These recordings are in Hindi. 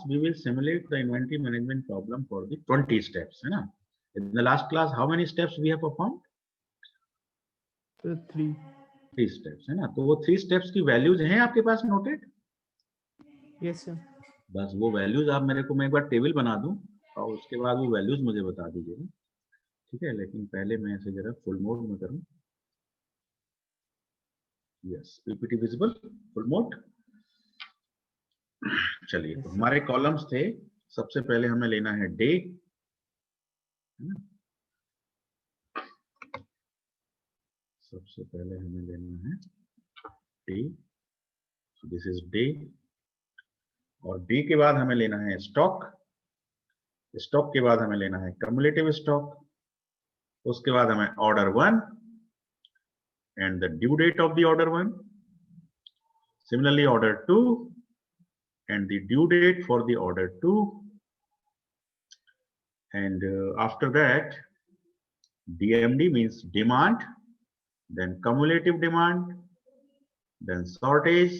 we will simulate the inventory management problem for the 20 steps, है ना? In the last class, how many steps we have performed? 3 steps, है ना? तो वो 3 steps की values हैं आपके पास noted? Yes sir. बस वो values आप मेरे को, मैं एक बार टेबल बना दूं और उसके बाद वो values मुझे बता दीजिएगा, ठीक है? लेकिन पहले मैं इसे जरा फुल मोड में करूं। Yes, PPT visible, full mode. चलिए, तो हमारे कॉलम्स थे। सबसे पहले हमें लेना है डे, सबसे पहले हमें लेना है डे, दिस इज डे। और डे के बाद हमें लेना है स्टॉक, स्टॉक के बाद हमें लेना है कम्युलेटिव स्टॉक, उसके बाद हमें order 1 and the due date of the order 1, similarly order 2 and the due date for the order 2, and after that DMD means demand, then cumulative demand, then shortage,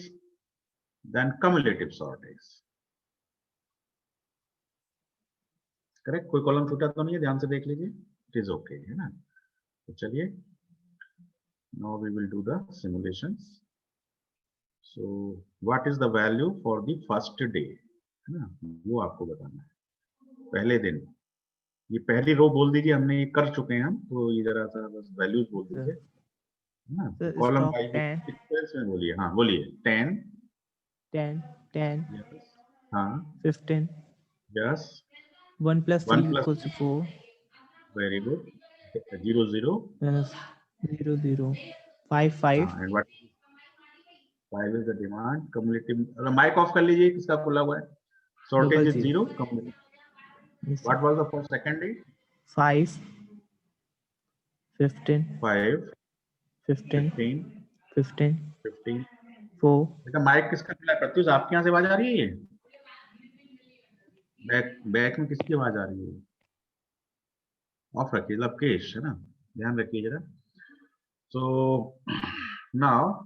then cumulative shortage. Correct? कोई कॉलम छूटा तो नहीं है? ध्यान से देख लीजिए, इट इज ओके, है ना? तो चलिए, now we will do the simulations. So what is the value for the first day, है ना? वो आपको बताना है, पहले दिन। ये पहली रो बोल दीजिए, हमने ये कर चुके हैं हम, तो ये जरा सा बस वैल्यूज बोल दीजिए, है ना? कॉलम वाइज सीक्वेंस में बोलिए। हाँ बोलिए। 10 10 10 यस, हाँ 15 yes, 1 plus 3 equals to 4, very good, 0 0 0 0 5 5 and what 5 is the demand, cumulative. Mic off कर लीजिए, किसका खुला हुआ है? Shortage is 0, what was the for second day? 5 15 5 15 15 15 15 4। बेटा माइक किसका खुला है? प्रत्युष, आपके यहाँ से आवाज आ रही है? ये बैक में किसकी आवाज आ रही है? ऑफ रखिए, लवकेश, है ना? ध्यान रखिए जरा। सो नाउ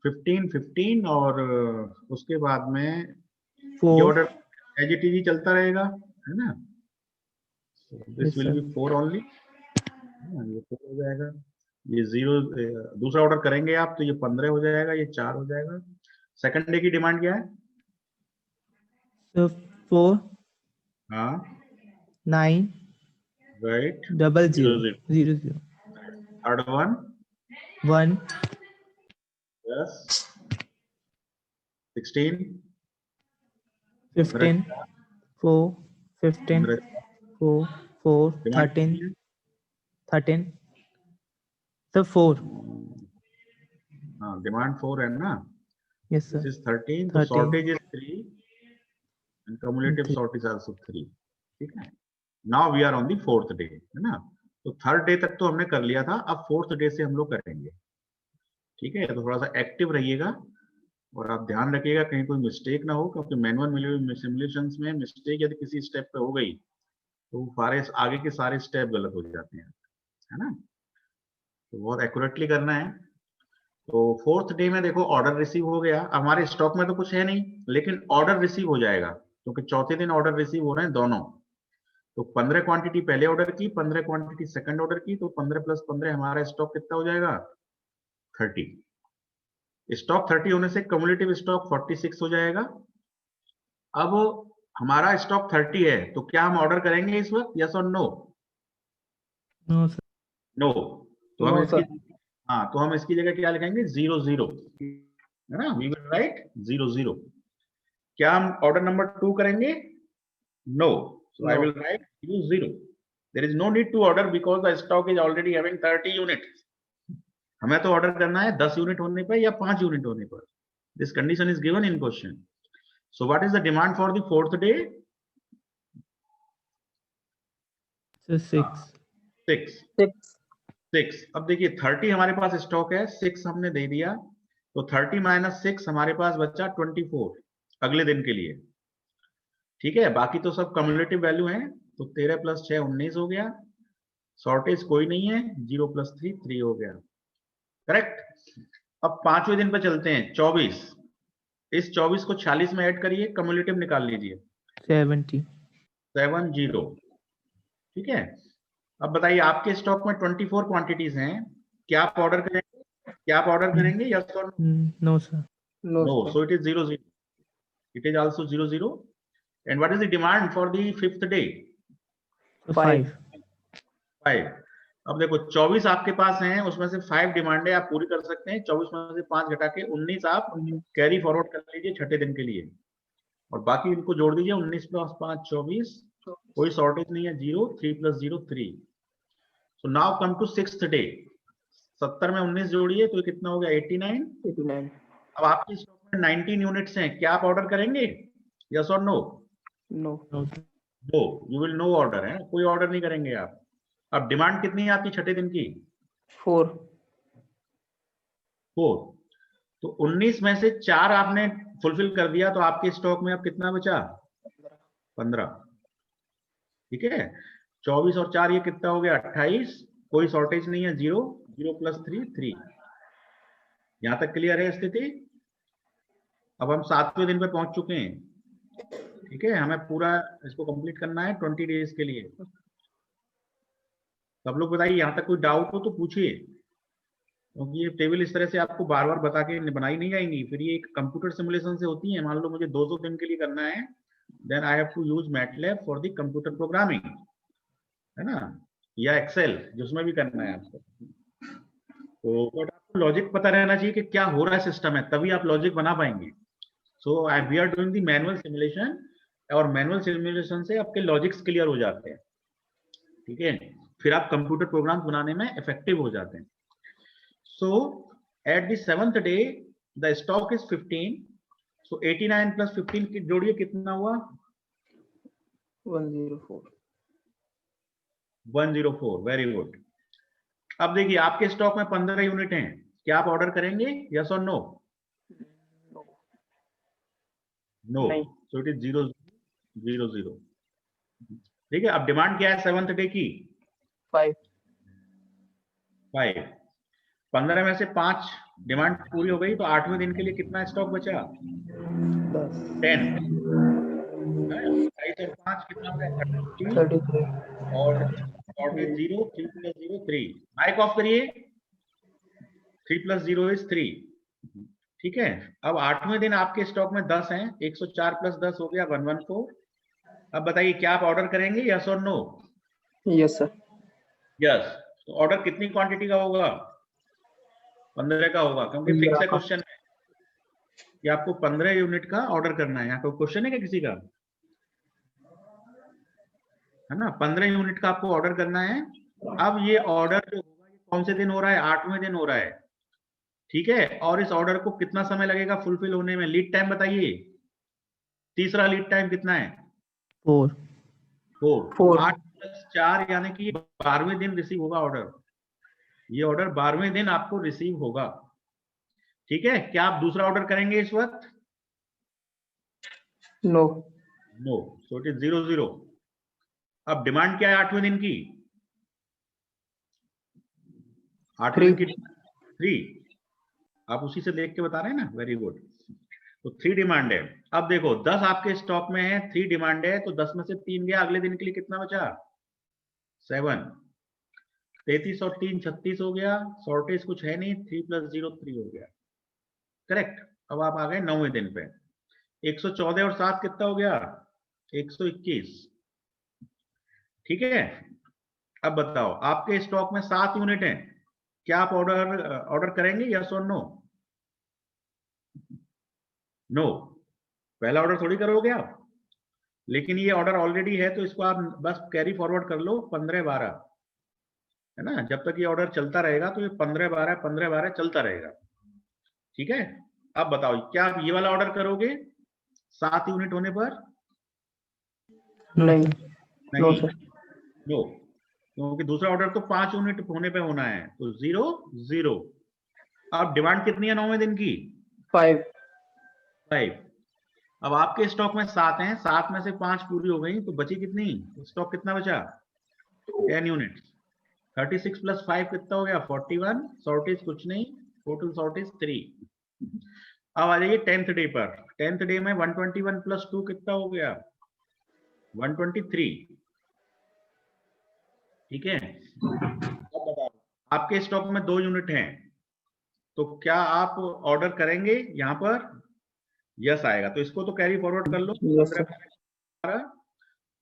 15 15 और उसके बाद में ये ऑर्डर एज इट इज चलता रहेगा, है ना? दिस विल बी 4 ओनली, ये 4 हो जाएगा। ये 0 दूसरा ऑर्डर करेंगे आप तो ये 15 हो जाएगा, ये 4 हो जाएगा। सेकंड डे की डिमांड क्या है? So 4 हाँ 9 right, 0 0 0 0 0 0 third one 1 yes 16 15 4 15 4 4 13 13 so 4। हाँ डिमांड 4 है ना? Yes sir। दिस इज 13, तो shortage is 3 and cumulative shortage also 3, ठीक है? Now we are on the fourth day, है ना? तो थर्ड डे तक तो हमने कर लिया था, अब फोर्थ डे से हम लोग करेंगे, ठीक है? तो थोड़ा सा एक्टिव रहिएगा और आप ध्यान रखिएगा कहीं कोई मिस्टेक ना हो, क्योंकि मैनुअल सिमुलेशंस में मिस्टेक यदि किसी स्टेप पे हो गई तो सारे आगे के सारे स्टेप गलत हो जाते हैं, है ना? तो बहुत एक्यूरेटली करना है। तो फोर्थ डे में देखो ऑर्डर रिसीव हो गया, हमारे स्टॉक में तो कुछ है नहीं, लेकिन ऑर्डर रिसीव हो जाएगा क्योंकि चौथे दिन ऑर्डर रिसीव हो रहे हैं दोनों। तो 15 क्वांटिटी पहले ऑर्डर की, 15 क्वांटिटी सेकंड ऑर्डर की, तो 15 + 15 हमारा स्टॉक कितना हो जाएगा? 30। स्टॉक 30 होने से कम्युलेटिव स्टॉक 46 हो जाएगा। अब हमारा स्टॉक 30 है, तो क्या हम ऑर्डर करेंगे इस वक्त? यस और नो? No sir. नो। तो हम इसकी हाँ, तो हम इसकी जगह क्या लिखेंगे? 0 0, है ना? We will write 0 0। क्या हम ऑर्डर नंबर 2 करेंगे? No. So I will write 0 0। There is no need to order because the stock is already having 30 units. हमें तो ऑर्डर करना है 10 यूनिट होने पर या 5 यूनिट होने पर। This condition is given in question. So what is the demand for the fourth day? 6। अब देखिए 30 हमारे पास स्टॉक है, 6 हमने दे दिया, तो 30 - 6 हमारे पास बचा 24 अगले दिन के लिए, ठीक है? बाकी तो सब कम्युलेटिव वैल्यू हैं, तो 13 + 6 19 हो गया। शॉर्टेज कोई नहीं है, 0 + 3 3 हो गया, करेक्ट? अब 5वें दिन पे चलते हैं, 24। इस 24 को 46 में ऐड करिए, कम्युलेटिव निकाल लीजिए 70. 70। ठीक है, अब बताइए आपके स्टॉक में 24 क्वांटिटीज हैं, क्या आप ऑर्डर करेंगे? क्या आप ऑर्डर करेंगे? यस और No, sir. No? So it is 0 0, it is also 0 0. And what is the demand for the fifth day? So 5. 5. अब देखो 24 आपके पास हैं, उसमें से 5 डिमांड है, आप पूरी कर सकते हैं। 24 में से 5 घटा के 19 आप कैरी फॉरवर्ड कर लीजिए छठे दिन के लिए, और बाकी इनको जोड़ दीजिए। 19 प्लस 5 24, कोई शॉर्टेज नहीं है, 0 3 plus 0 3। So now come to sixth day. 70 में 19 जोड़िए तो कितना हो गया? 89। अब आपकी स्टॉक में 19 यूनिट्स हैं, क्या आप ऑर्डर करेंगे? यस और no? No. No, sir. No, you will no order है, कोई ऑर्डर नहीं करेंगे आप। अब डिमांड कितनी है आपकी छठे दिन की? 4। 4। तो 19 में से 4 आपने फुलफिल कर दिया, तो आपके स्टॉक में अब कितना बचा? 15। ठीक है, 24 और 4 ये कितना हो गया? 28। कोई शॉर्टेज नहीं है, 0 0 प्लस 3 3। यहां तक क्लियर है स्थिति? अब हम 7वें दिन पे पहुंच चुके हैं। ठीक है, हमें पूरा इसको कंप्लीट करना है 20 डेज के लिए। सब लोग बताइए, यहां तक कोई डाउट हो तो पूछिए, क्योंकि ये टेबल इस तरह से आपको बार बार बता के बनाई नहीं जाएंगी, फिर ये एक कंप्यूटर सिमुलेशन से होती है। मान लो मुझे 200 दिन के लिए करना है, then I have to use MATLAB for the computer programming, है ना, या एक्सेल जिसमें भी करना है आपको। तो बट आपको लॉजिक पता रहना चाहिए कि क्या हो रहा है सिस्टम में, तभी आप लॉजिक बना पाएंगे। So we are doing the manual simulation, और मैनुअल सिमुलेशन से आपके लॉजिक्स क्लियर हो जाते हैं। ठीक है, फिर आप कंप्यूटर प्रोग्राम बनाने में इफेक्टिव हो जाते हैं। So at the 7th day the stock is 15. So 89 plus 15 की जोड़िए कितना हुआ? 104। 104। Very good. अब देखिए आपके स्टॉक में 15 यूनिट हैं, क्या आप ऑर्डर करेंगे? यस और नो? नो। नहीं। सो इट इज 0 0 0। ठीक है, अब डिमांड क्या है 7th डे की? 5। 5। 15 में से 5 डिमांड पूरी हो गई, तो 8वें दिन के लिए कितना स्टॉक बचा? 10। 10। 28 और 5 कितना हो गया? 30। 33। और शॉर्टेज 0 3 प्लस 0 3। माइक ऑफ करिए। 3 प्लस 0 इज 3। ठीक है, अब 8वें दिन आपके स्टॉक में 10 हैं, 104 प्लस 10 हो गया 114। अब बताइए क्या आप ऑर्डर करेंगे? यस और नो? Yes sir. यस। तो ऑर्डर कितनी क्वांटिटी का होगा? 15 का होगा, क्योंकि फिक्स है क्वेश्चन है कि आपको 15 यूनिट का ऑर्डर करना है। यहाँ कोई क्वेश्चन है क्या किसी का? है ना, 15 यूनिट का आपको ऑर्डर करना है। अब ये ऑर्डर जो होगा ये कौन से दिन हो रहा है? 8वें दिन हो रहा है। ठीक है, और इस ऑर्डर को कितना समय लगेगा फुलफिल होने में? लीड टाइम बताइए, तीसरा लीड टाइम कितना है? 4. 4। 8 प्लस 4 यानी कि 12वें दिन रिसीव होगा ऑर्डर। ये ऑर्डर 12वें दिन आपको रिसीव होगा। ठीक है, क्या आप दूसरा ऑर्डर करेंगे इस वक्त? No. No. So it is 0 0। अब डिमांड क्या है 8वें दिन की? 8वें दिन की 3। आप उसी से देख के बता रहे हैं ना, वेरी गुड। तो 3 डिमांड है। अब देखो 10 आपके स्टॉक में है, 3 डिमांड है, तो 10 में से 3 गया, अगले दिन के लिए कितना बचा? 7। 33 और 3 36 हो गया, शॉर्टेज कुछ है नहीं, 3 प्लस 0 3 हो गया। करेक्ट। अब आप आ गए 9वें दिन पे। 114 और 7 कितना हो गया? 121। ठीक है, अब बताओ आपके स्टॉक में 7 यूनिट हैं, क्या आप ऑर्डर करेंगे? यस और नो? नो। पहला ऑर्डर थोड़ी करोगे आप, लेकिन ये ऑर्डर ऑलरेडी है, तो इसको आप बस कैरी फॉरवर्ड कर लो 15 12, है ना। जब तक ये ऑर्डर चलता रहेगा तो ये 15 12 15 12 चलता रहेगा। ठीक है, अब बताओ क्या आप ये वाला ऑर्डर करोगे 7 यूनिट होने पर? नहीं। नो नहीं। सर। नो, क्योंकि दूसरा ऑर्डर तो 5 यूनिट होने पे होना है, तो 0 0। अब डिमांड कितनी है 9वें दिन की? 5। 5। अब आपके स्टॉक में 7 हैं, 7 में से 5 पूरी हो गई, तो बची कितनी? स्टॉक कितना बचा? 10 यूनिट। 36 प्लस 5 कितना हो गया? 41। शॉर्टेज कुछ नहीं, टोटल शॉर्टेज 3। अब आ जाइए 10th डे पर। 10th डे में 121 प्लस 2 कितना हो गया? 123। ठीक है, अब बताओ, आपके स्टॉक में 2 यूनिट हैं, तो क्या आप ऑर्डर करेंगे? यहाँ पर यस आएगा, तो इसको तो कैरी फॉरवर्ड कर लो। Yes, sir. 15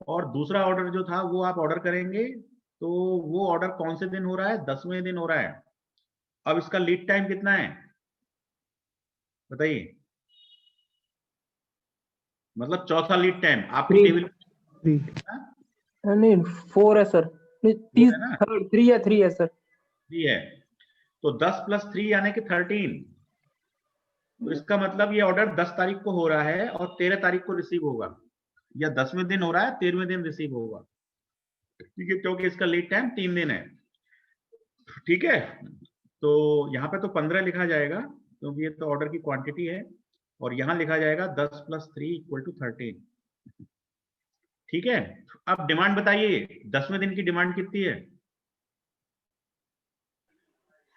और दूसरा ऑर्डर जो था वो आप ऑर्डर करेंगे, तो वो ऑर्डर कौन से दिन हो रहा है? 10वें दिन हो रहा है। अब इसका लीड टाइम कितना है बताइए? मतलब चौथा लीड टाइम आपकी 3. टेबल 3. नहीं 4 है सर, नहीं 3 है ना? 3 है सर. 3 है, तो 10 प्लस 3 यानी कि 13। तो इसका मतलब ये ऑर्डर 10 तारीख को हो रहा है और 13 तारीख को रिसीव होगा, या 10वें दिन हो रहा है 13वें दिन रिसीव होगा। ठीक है, क्योंकि इसका लीड टाइम 3 दिन है। ठीक है, तो यहाँ पे तो 15 लिखा जाएगा क्योंकि ये तो ऑर्डर की क्वांटिटी है, और यहाँ लिखा जाएगा 10 प्लस 3 इक्वल टू 13। ठीक है, अब डिमांड बताइए, 10वें दिन की डिमांड कितनी है?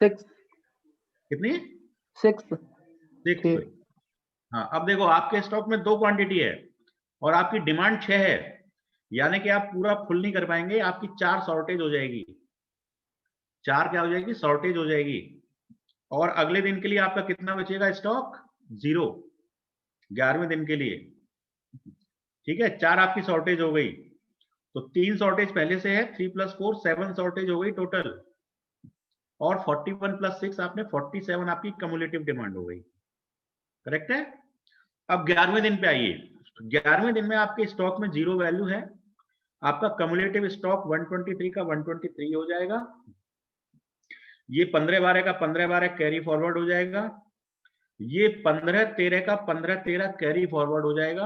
6. कितनी? 6. 6। हाँ, अब देखो आपके स्टॉक में 2 क्वांटिटी है और आपकी डिमांड 6 है, यानी कि आप पूरा फुल नहीं कर पाएंगे, आपकी 4 शॉर्टेज हो जाएगी। 4 क्या हो जाएगी? शॉर्टेज हो जाएगी। और अगले दिन के लिए आपका कितना बचेगा स्टॉक? 0, 11वें दिन के लिए। ठीक है, 4 आपकी शॉर्टेज हो गई, तो 3 शॉर्टेज पहले से है, 3 प्लस 4 7 शॉर्टेज हो गई टोटल, और 41 प्लस 6 आपने 47 आपकी कम्युलेटिव डिमांड हो गई। करेक्ट है? अब 11वें दिन पे आइए। 11वें दिन में आपके स्टॉक में 0 वैल्यू है, आपका कम्युलेटिव स्टॉक 123 का 123 हो जाएगा। ये 15/12 का 15/12 कैरी फॉरवर्ड हो जाएगा। ये 15/13 का 15/13 कैरी फॉरवर्ड हो जाएगा।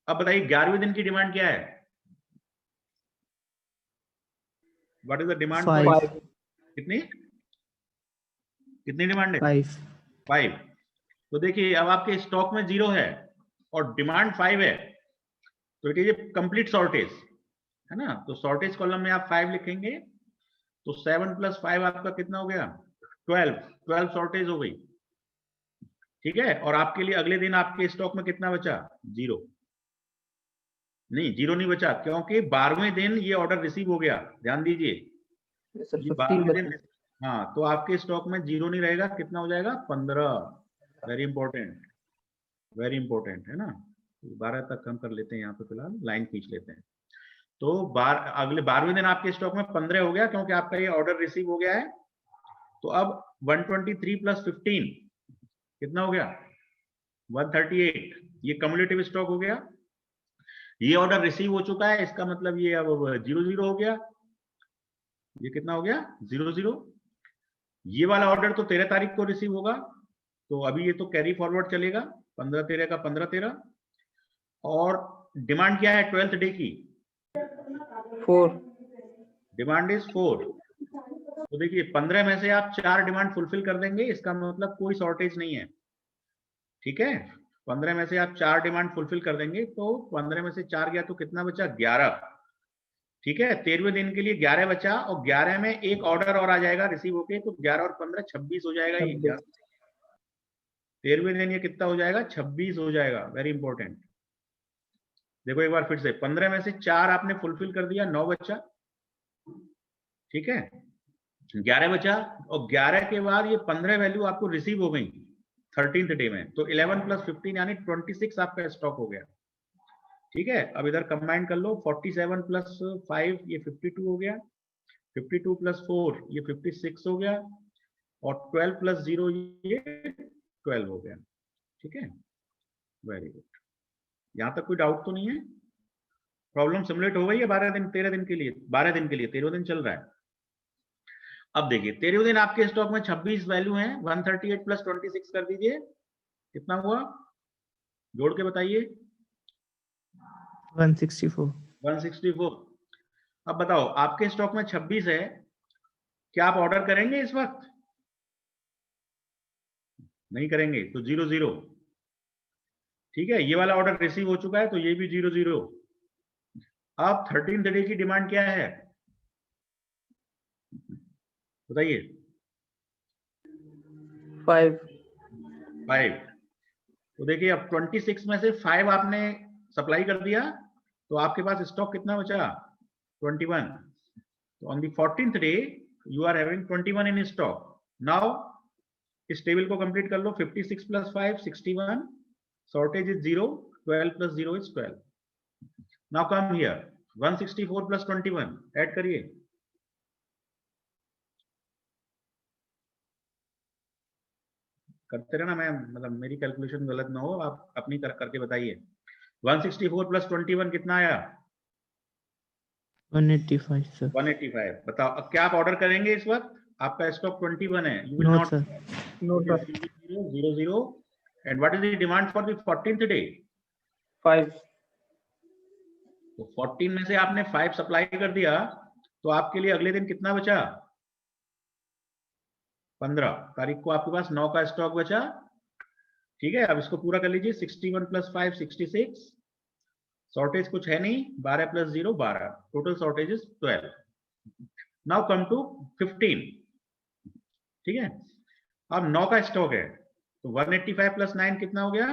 अब बताइए 11वें दिन की डिमांड क्या है? What is the demand for 5. कितनी कितनी डिमांड है? 5. 5। तो देखिए अब आपके स्टॉक में 0 है और डिमांड 5 है, तो it is a complete shortage, है ना? तो शॉर्टेज कॉलम में आप 5 लिखेंगे, तो 7 प्लस 5 आपका कितना हो गया? 12 शॉर्टेज हो गई। ठीक है, और आपके लिए अगले दिन आपके स्टॉक में कितना बचा? 0 नहीं, 0 नहीं बचा, क्योंकि 12वें दिन ये ऑर्डर रिसीव हो गया। ध्यान दीजिए, Yes, sir. ये 15 12वें दिन, हाँ, तो आपके स्टॉक में 0 नहीं रहेगा, कितना हो जाएगा? 15। वेरी इंपॉर्टेंट, वेरी इंपॉर्टेंट, है ना? 12 तक हम कर लेते हैं, यहाँ पे फिलहाल लाइन खींच लेते हैं। तो अगले 12वें दिन आपके स्टॉक में 15 हो गया, क्योंकि आपका ये ऑर्डर रिसीव हो गया है। तो अब 123 प्लस 15 कितना हो गया? 138। ये कम्युलेटिव स्टॉक हो गया। ये ऑर्डर रिसीव हो चुका है, इसका मतलब ये अब 0-0 हो गया। ये कितना हो गया? 0-0। ये वाला ऑर्डर तो 13 तारीख को रिसीव होगा, तो अभी ये तो कैरी फॉरवर्ड चलेगा, 15/13 का 15/13। और डिमांड क्या है 12th डे की? 4. Demand is 4। तो देखिए 15 में से आप 4 डिमांड फुलफिल कर देंगे, इसका मतलब कोई शॉर्टेज नहीं है। ठीक है, 15 में से आप 4 डिमांड फुलफिल कर देंगे, तो 15 में से 4 गया तो कितना बचा? 11। ठीक है, 13वें दिन के लिए 11 बचा, और 11 में एक ऑर्डर और आ जाएगा रिसीव होके, तो 11 और 15 26 हो जाएगा। ये 13वें दिन ये कितना हो जाएगा? 26 हो जाएगा। Very important. देखो एक बार फिर से, 15 में से 4 आपने फुलफिल कर दिया, 9 बचा। ठीक है, 11 बचा, और 11 के बाद ये 15 वैल्यू आपको रिसीव हो गई 13th डे में, तो 11 प्लस 15 यानी 26 आपका स्टॉक हो गया। ठीक है, अब इधर कंबाइन कर लो, 47 प्लस 5 ये 52 हो गया, 52 प्लस 4 ये 56 हो गया, और 12 प्लस 0 ये 12 हो गया। ठीक है, वेरी गुड। यहाँ तक कोई डाउट तो नहीं है? प्रॉब्लम सिमुलेट हो गई है 12 दिन 13 दिन के लिए, 12 दिन के लिए, 13 दिन चल रहा है। अब देखिए 13वें दिन आपके स्टॉक में 26 वैल्यू है, 138 प्लस 26 कर दीजिए, कितना हुआ? जोड़ के बताइए। 164. 164। अब बताओ आपके स्टॉक में 26 है, क्या आप ऑर्डर करेंगे इस वक्त? नहीं करेंगे, तो 0-0। ठीक है, ये वाला ऑर्डर रिसीव हो चुका है, तो ये भी 0-0। अब 13th डे की डिमांड क्या है बताइए? 5. 5। तो देखिए अब 26 में से 5 आपने सप्लाई कर दिया, तो आपके पास स्टॉक कितना बचा? 21। तो on the 14th day you are having 21 इन स्टॉक। नाउ इस टेबल को कंप्लीट कर लो। 56 plus 5 61, shortage is 0, 12 plus 0 is 12। Now come here, 164 plus 21 add करिए। करते रहना, मैं मतलब मेरी कैलकुलेशन गलत ना हो, आप अपनी करके बताइए। 164 प्लस 21 कितना आया? 185 सर। 185। बताओ अब क्या आप ऑर्डर करेंगे इस वक्त? आपका स्टॉक 21 है। You will no not. Sir. No sir. 0 and what is the demand for the 14th day? 5। तो 14 में से आपने 5 सप्लाई कर दिया, तो आपके लिए अगले दिन कितना बचा? 15 तारीख को आपके पास 9 का स्टॉक बचा। ठीक है, अब इसको पूरा कर लीजिए। 61 प्लस 5 66, शॉर्टेज कुछ है नहीं। 12 plus 0 12, total shortage is 12। Now come to 15। ठीक है, अब 9 का स्टॉक है, तो 185 प्लस 9 कितना हो गया?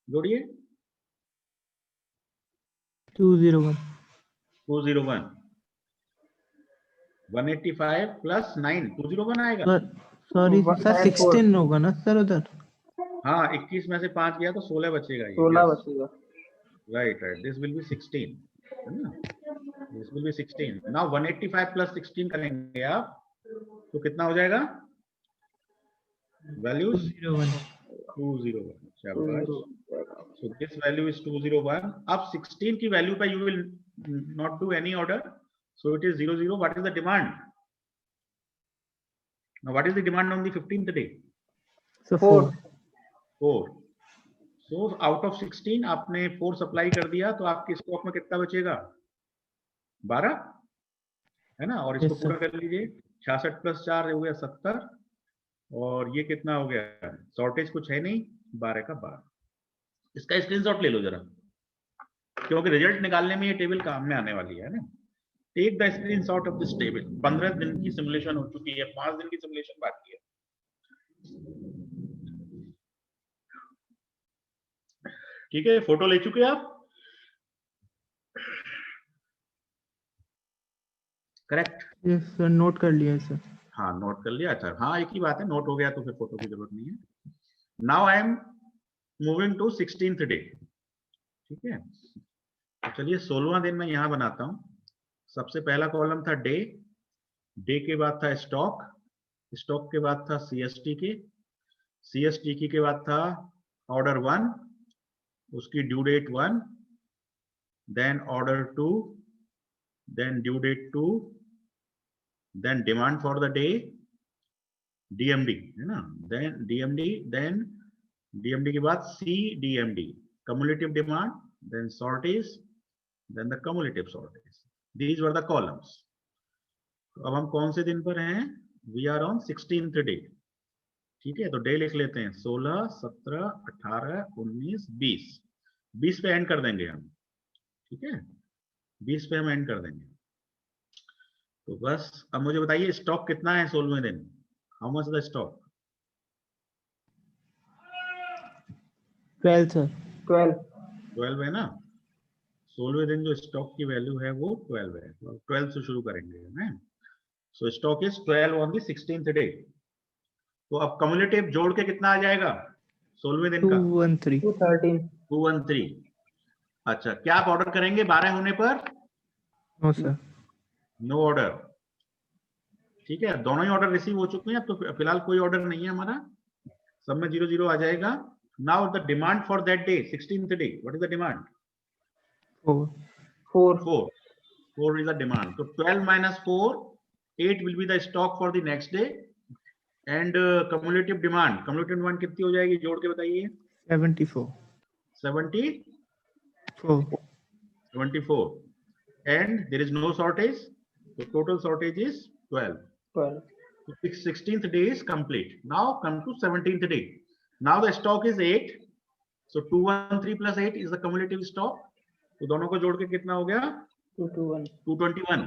जोड़िए। 201 201। 185 प्लस 9 201 आएगा। सर। सॉरी सर, 16 होगा ना सर उधर? हाँ, 21 में से 5 गया तो 16 बचेगा। ये 16 बचेगा। Right right, this will B 16, है ना? This will B 16। Now 185 plus 16 करेंगे आप, तो कितना हो जाएगा? वैल्यूज 201। शाबाश। So this value is 201. अब 16 की वैल्यू पे you will not do any order. So it is 00. What is the demand? Now what is the demand on the 15th day? Sir 4। 4. So out of 16 आपने 4 सप्लाई कर दिया, तो आपके स्टॉक में कितना बचेगा? 12, है ना? और इसको Yes, पूरा sir. कर लीजिए। 66 प्लस 4 हो गया 70, और ये कितना हो गया? शॉर्टेज कुछ है नहीं, 12 का 12। इसका स्क्रीनशॉट ले लो जरा, क्योंकि रिजल्ट निकालने में ये टेबल काम में आने वाली है ना। Take the screenshot of this table. 15 दिन की सिमुलेशन हो चुकी है, 5 दिन की सिमुलेशन बाकी है। ठीक है, फोटो ले चुके आप? करेक्ट? यस सर, नोट कर लिया सर। हाँ, नोट कर लिया। अच्छा, हाँ, एक ही बात है, नोट हो गया तो फिर फोटो की जरूरत नहीं है। Now I am moving to 16th day. ठीक है, तो चलिए 16वां दिन मैं यहां बनाता हूं। सबसे पहला कॉलम था डे, डे के बाद था स्टॉक, स्टॉक के बाद था सीएसटी के, सीएसटी के बाद था ऑर्डर 1, उसकी due date 1, then order 2, then due date 2, then demand for the day, DMD, है ना? देन डीएमडी, देन डीएमडी के बाद C DMD, cumulative demand, then shortage, then the cumulative shortage. These were the columns. तो अब हम कौन से दिन पर हैं? We are on 16th day. ठीक है, तो डे लिख लेते हैं। 16, 17, 18, 19, 20। 20 पे एंड कर देंगे हम। ठीक है, 20 पे हम एंड कर देंगे। तो बस अब मुझे बताइए स्टॉक कितना है 16वें दिन? How much the stock? 12 sir. 12 है ना? 16वें दिन जो स्टॉक की वैल्यू है वो 12 है। तो 12 से शुरू करेंगे ना। सो stock is 12 on the 16th day. तो अब कम्युलेटिव जोड़ के कितना आ जाएगा 16वें दिन का? 213। 213। अच्छा, क्या आप ऑर्डर करेंगे 12 होने पर? No sir. No order. ठीक है, दोनों ही ऑर्डर रिसीव हो चुके हैं। अब तो फिलहाल कोई ऑर्डर नहीं है हमारा, सब में 0 आ जाएगा। Now the demand for that day 16th day, what is the demand? 4 4 is the demand. So 12 minus 4, 8 will be the stock for the next day. And cumulative demand कितनी हो जाएगी? जोड़ के बताइए। 74। 74। And there is no shortage. So total shortage is 12. So 16th day is complete. Now come to 17th day. Now the stock is 8. So 213 plus 8 is the cumulative stock. तो दोनों को जोड़ के कितना हो गया? 221।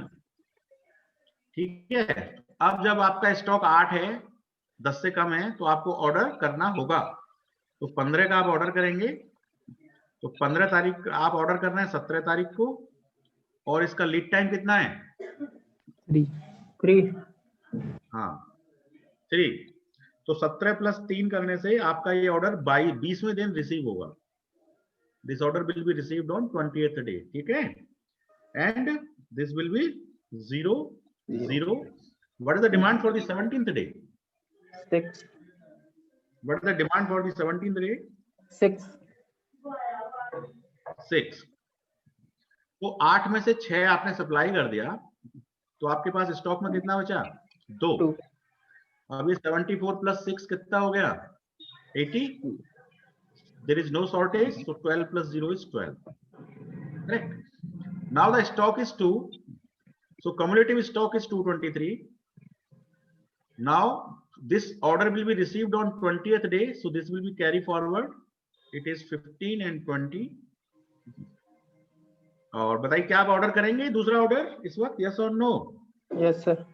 ठीक है, अब जब आपका स्टॉक 8 है, 10 से कम है, तो आपको ऑर्डर करना होगा। तो 15 का आप ऑर्डर करेंगे, तो 15 तारीख आप ऑर्डर कर रहे हैं 17 तारीख को, और इसका लीड टाइम कितना है? 3 हाँ 3। तो 17 प्लस 3 करने से आपका ये ऑर्डर 20वें दिन रिसीव होगा। This order will be received on 28th day, ठीक है, and this will B 0 0। What is the demand for the 17th day? 6 what is the demand for the 17th day? 6 6। तो 8 में से 6 आपने सप्लाई कर दिया, तो आपके पास स्टॉक में कितना बचा? 2। 2 अब ये 74 प्लस 6 कितना हो गया? 80। There is no shortage, so 12 plus 0 is 12. Correct. Now the stock is 2, so cumulative stock is 223. Now this order will be received on 20th day, so this will be carry forward. It is 15 and 20. और बताइए क्या आप ऑर्डर करेंगे दूसरा ऑर्डर इस वक्त? यस और नो? Yes sir.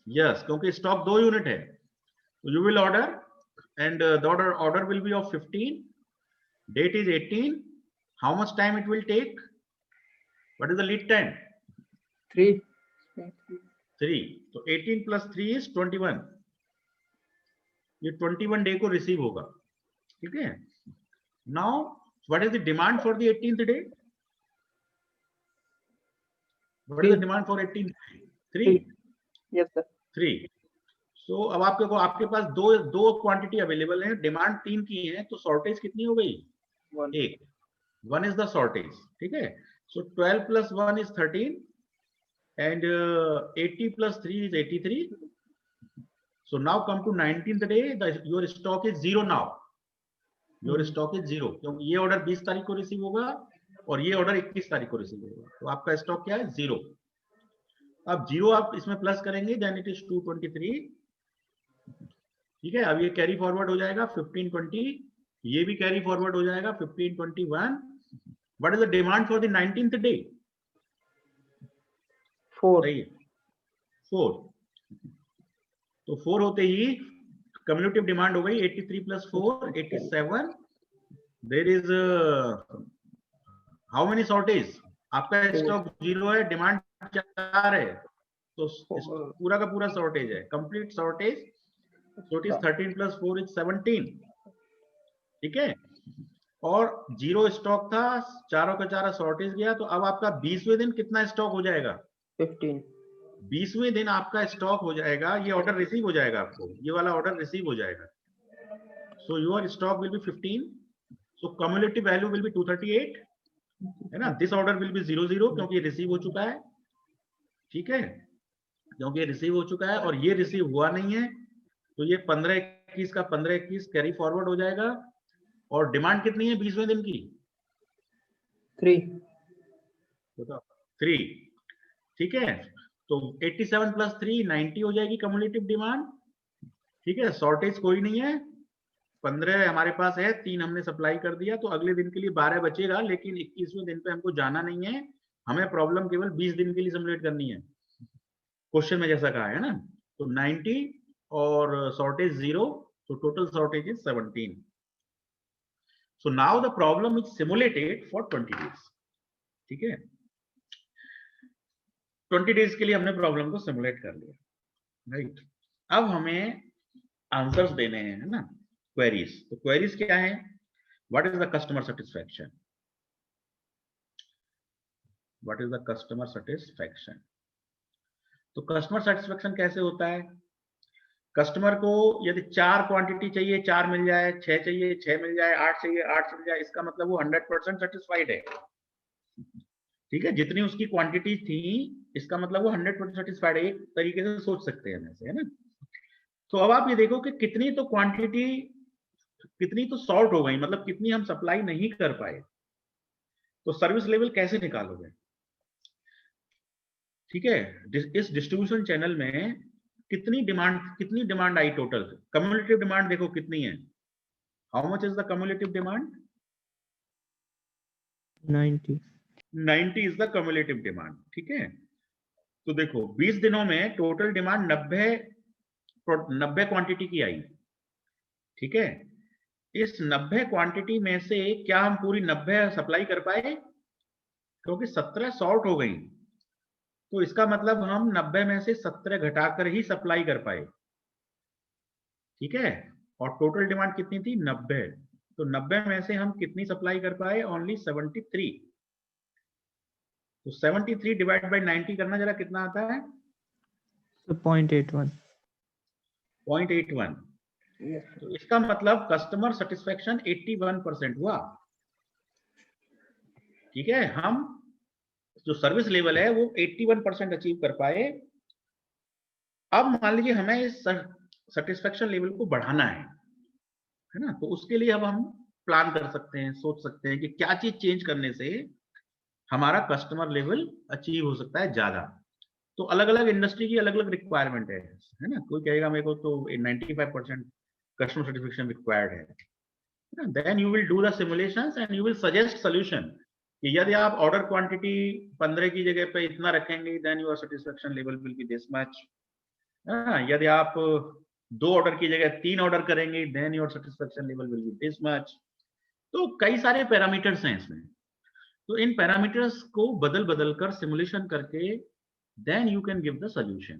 यस, क्योंकि स्टॉक 2 यूनिट है, तो you will order and the order will be of 15, date is 18. How much time it will take? What is the lead time? 3 3। तो 18 plus 3 is 21। ये 21 डे को रिसीव होगा, ठीक है। Now what is the demand for the 18th day? What is the demand for 18th? 3। Yes sir. 3। सो अब आपके पास दो क्वांटिटी अवेलेबल है, डिमांड 3 की है, तो शॉर्टेज कितनी हो गई? 1। 1 इज द शॉर्टेज, ठीक है। सो 12 plus 1 is 13 and 80 plus 3 is 83. So now come to 19th day, your stock is 0 now. Your stock is 0, क्योंकि ये ऑर्डर 20 तारीख को रिसीव होगा और ये ऑर्डर 21 तारीख को रिसीव होगा, तो आपका स्टॉक क्या है? 0। अब 0 आप इसमें प्लस करेंगे, देन इट इज 223, ठीक है। अब ये कैरी फॉरवर्ड हो जाएगा 1520, ये भी कैरी फॉरवर्ड हो जाएगा 1521। What is the demand for the 19th day? 4 सही है, 4। तो 4 होते ही कम्युलेटिव डिमांड हो गई 83 plus 4 87। There is how many shortage? आपका स्टॉक 0 है, डिमांड 4 है, तो पूरा का पूरा शॉर्टेज है, complete shortage. So it is 13 plus 4 is 17, ठीक है। और 0 स्टॉक था, चारों का चारा शॉर्टेज गया, तो अब आपका 20वें दिन कितना स्टॉक हो जाएगा? 15 20वें दिन आपका स्टॉक हो जाएगा, ये ऑर्डर रिसीव हो जाएगा, आपको ये वाला ऑर्डर रिसीव हो जाएगा। So your stock will be 15, so cumulative value will be 238, है ना। दिस ऑर्डर विल बी 00 क्योंकि ये रिसीव हो चुका है, ठीक है, क्योंकि ये रिसीव हो चुका है और ये रिसीव हुआ नहीं है, तो ये 15-21 का 15-21 कैरी फॉरवर्ड हो जाएगा। और डिमांड कितनी है 20वें दिन की? 3 बताओ, 3, ठीक है। तो 87 प्लस 3 90 हो जाएगी कम्युलेटिव डिमांड, ठीक है। शॉर्टेज कोई नहीं है, 15 हमारे पास है, 3 हमने सप्लाई कर दिया, तो अगले दिन के लिए 12 बचेगा, लेकिन 21वें दिन पे हमको जाना नहीं है, हमें प्रॉब्लम केवल 20 दिन के लिए सिमुलेट करनी है, क्वेश्चन में जैसा कहा है ना। तो 90 और shortage 0, so total shortage is 17. So now the problem is simulated for 20 days, ठीक है। 20 डेज के लिए हमने प्रॉब्लम को सिमुलेट कर लिया, राइट। अब हमें आंसर्स देने हैं, है ना, क्वेरीज। तो क्वेरीज क्या है? What is the customer satisfaction? What is the customer satisfaction? तो कस्टमर सेटिस्फैक्शन कैसे होता है? कस्टमर को यदि 4 क्वांटिटी चाहिए 4 मिल जाए, 6 चाहिए 6 मिल जाए, 8 चाहिए 8 मिल जाए, इसका मतलब वो 100% सेटिस्फाइड है, ठीक है। जितनी उसकी क्वांटिटी थी, इसका मतलब वो 100% सेटिस्फाइड है, एक तरीके से सोच सकते हैं ऐसे, है ना। तो अब आप ये देखो कि कितनी तो क्वांटिटी, कितनी तो शॉर्ट हो गई, मतलब कितनी हम सप्लाई नहीं कर पाए, तो सर्विस लेवल कैसे निकालोगे, ठीक है। इस डिस्ट्रीब्यूशन चैनल में कितनी डिमांड आई टोटल? कम्युलेटिव डिमांड देखो कितनी है, how much is the cumulative demand? 90 is the cumulative demand, ठीक है। तो देखो 20 दिनों में टोटल डिमांड 90 क्वांटिटी की आई, ठीक है। इस 90 क्वांटिटी में से क्या हम पूरी 90 सप्लाई कर पाए? क्योंकि 17 शॉर्ट हो गई, तो इसका मतलब हम 90 में से 17 घटाकर ही सप्लाई कर पाए, ठीक है। और टोटल डिमांड कितनी थी? 90। तो 90 में से हम कितनी सप्लाई कर पाए? ओनली 73। तो 73 डिवाइड बाय 90 करना जरा, कितना आता है? So 0.81. 0.81। तो इसका मतलब कस्टमर सेटिस्फेक्शन 81% हुआ, ठीक है। हम जो सर्विस लेवल है वो 81% अचीव कर पाए। अब मान लीजिए हमें इस सेटिस्फेक्शन लेवल को बढ़ाना है ना, तो उसके लिए अब हम प्लान कर सकते हैं, सोच सकते हैं कि क्या चीज चेंज करने से हमारा कस्टमर लेवल अचीव हो सकता है ज्यादा। तो अलग अलग इंडस्ट्री की अलग अलग रिक्वायरमेंट है ना। कोई कहेगा मेरे को तो 95% कस्टमर सेटिस्फेक्शन रिक्वायर्ड है। Then you will do the simulations and you will suggest solution कि यदि आप ऑर्डर क्वांटिटी 15 की जगह पे इतना रखेंगे, then your satisfaction level will be this much. यदि आप 2 ऑर्डर की जगह 3 ऑर्डर करेंगे, then your satisfaction level will be this much. तो कई सारे पैरामीटर्स हैं इसमें, तो इन पैरामीटर्स को बदल बदल कर सिमुलेशन करके then you can give the solution,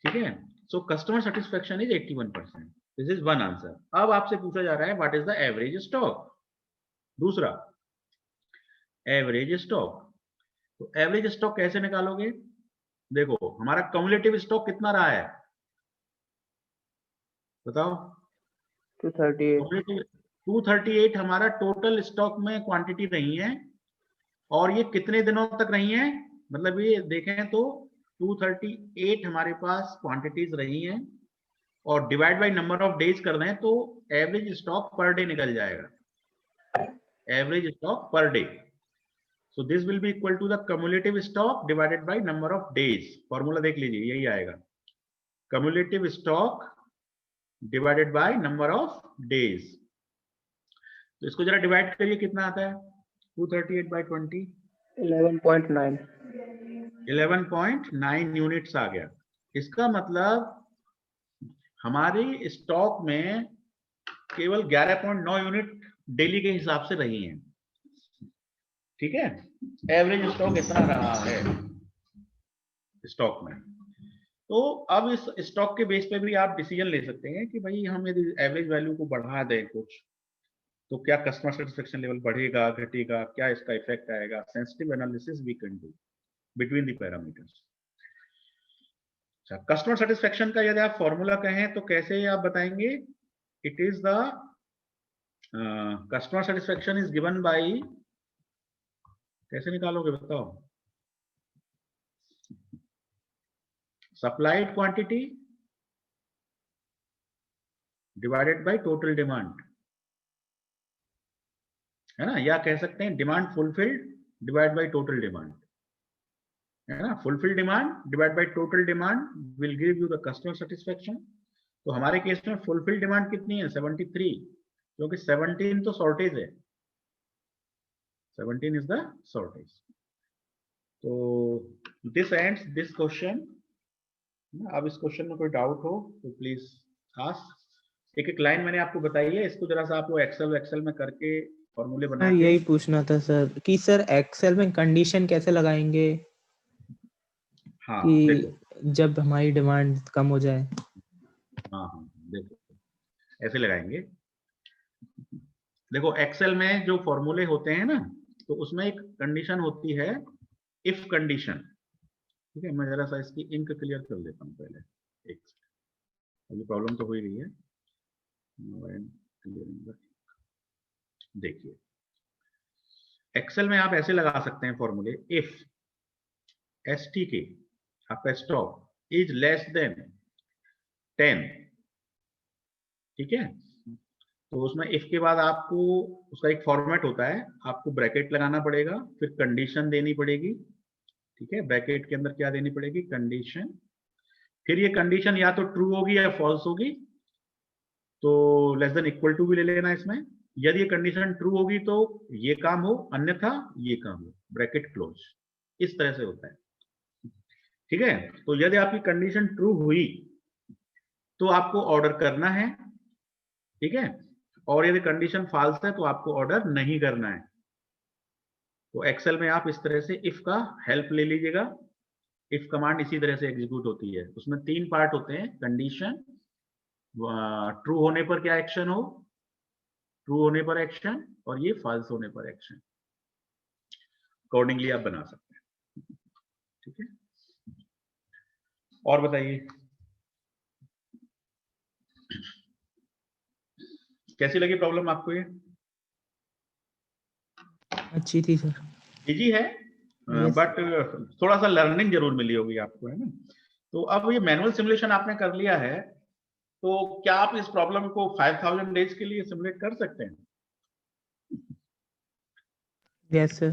ठीक है। So customer satisfaction is 81%। This is one answer. अब आपसे पूछा जा रहा है what is the average stock. दूसरा, एवरेज स्टॉक। तो एवरेज स्टॉक कैसे निकालोगे? देखो हमारा क्यूमुलेटिव स्टॉक कितना रहा है, बताओ। 238। 238 हमारा टोटल स्टॉक में क्वांटिटी रही है, और ये कितने दिनों तक रही है? मतलब ये देखें तो 238 हमारे पास क्वांटिटीज रही हैं, और divide by number of days कर दें तो एवरेज स्टॉक पर डे निकल जाएगा। Average stock per day, so this will be equal to the cumulative stock divided by number of days. Formula देख लीजिए, यही आएगा, cumulative stock divided by number of days. तो इसको जरा डिवाइड करिए, कितना आता है? 238 बाय 20, 11.9। 11.9 यूनिट्स आ गया। इसका मतलब हमारी स्टॉक में केवल 11.9 यूनिट डेली के हिसाब से रही हैं, ठीक है। एवरेज स्टॉक इतना रहा है स्टॉक में। तो अब इस स्टॉक के बेस पे भी आप डिसीजन ले सकते हैं कि भाई हम यदि एवरेज वैल्यू को बढ़ा दें कुछ, तो क्या कस्टमर सेटिस्फेक्शन लेवल बढ़ेगा, घटेगा, क्या इसका इफेक्ट आएगा। Sensitive analysis we can do between the parameters. Customer satisfaction का यदि आप फॉर्मूला कहें तो कैसे आप बताएंगे? It is the customer satisfaction is given by, कैसे निकालोगे बताओ? Supplied quantity divided by total demand, है ना। या कह सकते हैं demand fulfilled divide by total demand, है ना। Fulfilled demand divide by total demand will give you the customer satisfaction. तो हमारे केस में फुलफिल्ड डिमांड कितनी है? 73, क्योंकि 17 तो शॉर्टेज है, 17 इज द शॉर्टेज। तो दिस एंड्स दिस क्वेश्चन। अब इस क्वेश्चन में कोई डाउट हो तो प्लीज आस्क। एक एक लाइन मैंने आपको बताई है, इसको जरा सा आप वो एक्सेल में करके फॉर्मूले बना सर के। यही पूछना था सर कि सर एक्सेल में कंडीशन कैसे लगाएंगे हाँ कि देखो, जब हमारी डिमांड कम हो जाए। हाँ देखो ऐसे लगाएंगे। देखो एक्सेल में जो फॉर्मूले होते हैं ना, तो उसमें एक कंडीशन होती है इफ कंडीशन, ठीक है। मैं जरा सा इसकी इंक क्लियर कर देता हूँ पहले, एक अभी प्रॉब्लम तो हो ही रही है। देखिए एक्सेल में आप ऐसे लगा सकते हैं फॉर्मूले, इफ STK आपका स्टॉक इज लेस देन 10, ठीक है। तो उसमें इफ के बाद आपको उसका एक फॉर्मेट होता है, आपको ब्रैकेट लगाना पड़ेगा, फिर कंडीशन देनी पड़ेगी, ठीक है। ब्रैकेट के अंदर क्या देनी पड़ेगी? कंडीशन। फिर ये कंडीशन या तो ट्रू होगी या फॉल्स होगी, तो लेस देन इक्वल टू भी ले लेना इसमें। यदि ये कंडीशन ट्रू होगी तो ये काम हो, अन्यथा ये काम हो, ब्रैकेट क्लोज। इस तरह से होता है, ठीक है। तो यदि आपकी कंडीशन ट्रू हुई तो आपको ऑर्डर करना है, ठीक है। और यदि कंडीशन फाल्स है तो आपको ऑर्डर नहीं करना है। तो एक्सेल में आप इस तरह से इफ का हेल्प ले लीजिएगा। इफ कमांड इसी तरह से एग्जीक्यूट होती है। उसमें 3 पार्ट होते हैं, कंडीशन, ट्रू होने पर क्या एक्शन हो, ट्रू होने पर एक्शन, और ये फॉल्स होने पर एक्शन। अकॉर्डिंगली आप बना सकते हैं। ठीक है, और बताइए कैसी लगी प्रॉब्लम आपको? ये अच्छी थी सर। इजी है, Yes. बट थोड़ा सा लर्निंग जरूर मिली होगी आपको, है ना। तो अब ये मैनुअल सिमुलेशन आपने कर लिया है, तो क्या आप इस प्रॉब्लम को 5000 डेज के लिए सिमुलेट कर सकते हैं? Yes sir.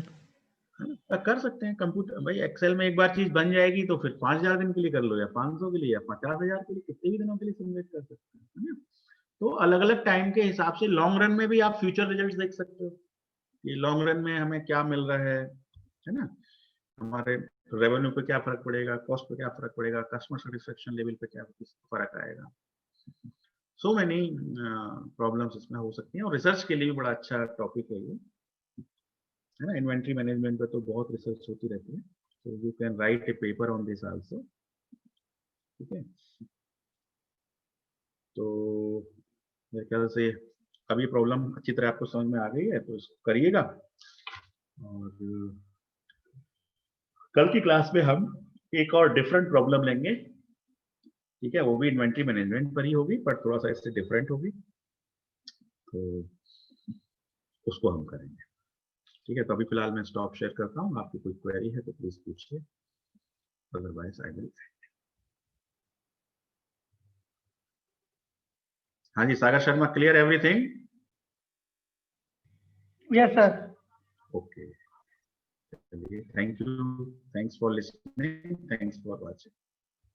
कर सकते हैं। कंप्यूटर भाई, एक्सेल में एक बार चीज बन जाएगी तो फिर 5000 दिन के लिए कर लो, या 500 के लिए, या 50,000 के लिए, कितने भी दिनों के लिए सिमुलेट कर सकते हैं, है ना। तो अलग अलग टाइम के हिसाब से लॉन्ग रन में भी आप फ्यूचर रिजल्ट देख सकते हो कि लॉन्ग रन में हमें क्या मिल रहा है ना। हमारे रेवेन्यू पे क्या फर्क पड़ेगा, कॉस्ट पे क्या फर्क पड़ेगा, कस्टमर सेटिस्फेक्शन लेवल पे क्या फर्क आएगा। सो मेनी प्रॉब्लम्स इसमें हो सकती हैं, और रिसर्च के लिए भी बड़ा अच्छा टॉपिक है ये, है ना। इन्वेंट्री मैनेजमेंट पे तो बहुत रिसर्च होती रहती है, तो you can write A paper on this also. ठीक है, तो मेरे ख्याल से अब ये प्रॉब्लम अच्छी तरह आपको समझ में आ गई है, तो इसको करिएगा। और कल की क्लास में हम एक और डिफरेंट प्रॉब्लम लेंगे। ठीक है, वो भी इन्वेंट्री मैनेजमेंट पर ही होगी, पर थोड़ा सा इससे डिफरेंट होगी, तो उसको हम करेंगे। ठीक है, तो अभी फिलहाल मैं स्टॉप शेयर करता हूँ। आपकी कोई क्वेरी है तो प्लीज पूछिए, अदरवाइज आई विल। हाँ जी, Sagar Sharma, clear everything? Yes sir. Okay, thank you, thanks for listening, thanks for watching.